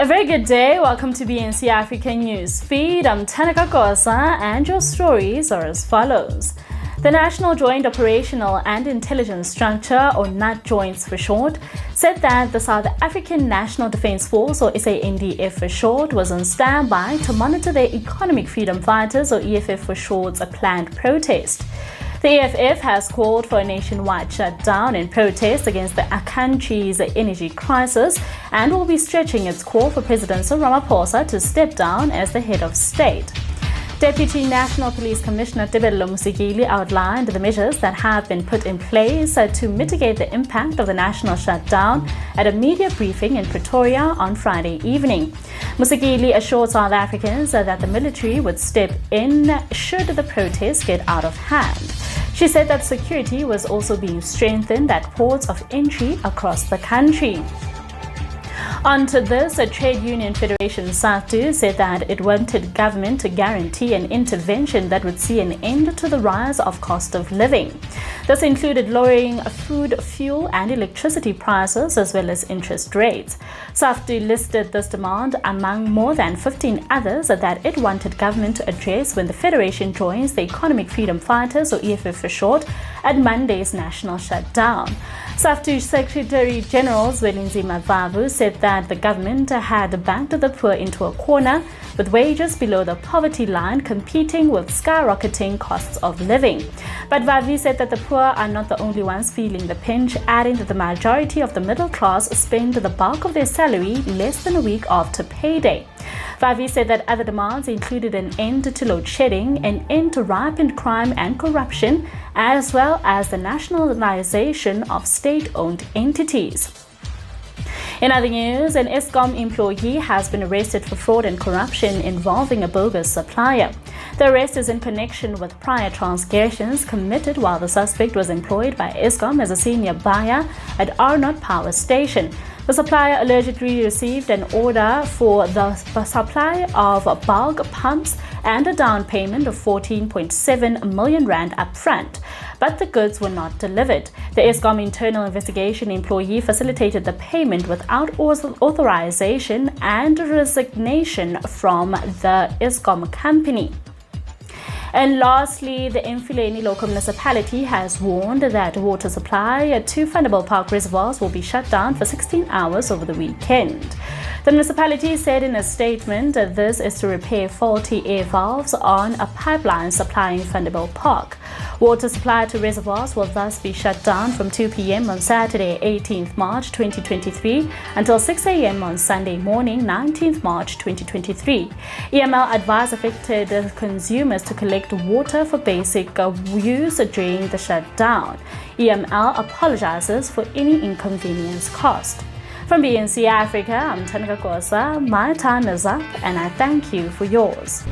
A very good day. Welcome to BNC African News Feed. I'm Tanaka Kosa and your stories are as follows. The National Joint Operational and Intelligence Structure, or NAT Joints for short, said that the South African National Defence Force, or SANDF for short, was on standby to monitor the Economic Freedom Fighters, or EFF for short, a planned protest. The EFF has called for a nationwide shutdown in protest against the country's energy crisis and will be stretching its call for President Cyril Ramaphosa to step down as the head of state. Deputy National Police Commissioner Tebello Musigili outlined the measures that have been put in place to mitigate the impact of the national shutdown at a media briefing in Pretoria on Friday evening. Musigili assured South Africans that the military would step in should the protests get out of hand. She said that security was also being strengthened at ports of entry across the country. On to this, a trade union federation, Saftu, said that it wanted government to guarantee an intervention that would see an end to the rise of cost of living. This included lowering food, fuel and electricity prices as well as interest rates. Saftu listed this demand among more than 15 others that it wanted government to address when the federation joins the Economic Freedom Fighters, or EFF for short, at Monday's national shutdown. Saftu Secretary General Zwelinzi Mavavu said that the government had backed the poor into a corner, with wages below the poverty line competing with skyrocketing costs of living. But Vavi said that the poor are not the only ones feeling the pinch, adding that the majority of the middle class spend the bulk of their salary less than a week after payday. Vavi said that other demands included an end to load shedding, an end to rampant crime and corruption, as well as the nationalization of state-owned entities. In other news, an Eskom employee has been arrested for fraud and corruption involving a bogus supplier. The arrest is in connection with prior transgressions committed while the suspect was employed by Eskom as a senior buyer at Arnott Power Station. The supplier allegedly received an order for the supply of bulk pumps and a down payment of 14.7 million rand upfront, but the goods were not delivered. The Eskom internal investigation employee facilitated the payment without authorization and resignation from the Eskom company. And lastly, the Emfuleni Local Municipality has warned that water supply to Vanderbijlpark reservoirs will be shut down for 16 hours over the weekend. The municipality said in a statement that this is to repair faulty air valves on a pipeline supplying Vanderbijlpark. Water supply to reservoirs will thus be shut down from 2 p.m. on Saturday, 18th March 2023 until 6 a.m. on Sunday morning, 19th March 2023. EML advised affected consumers to collect water for basic use during the shutdown. EML apologizes for any inconvenience caused. From BNC Africa, I'm Tanaka Kosa. My time is up and I thank you for yours.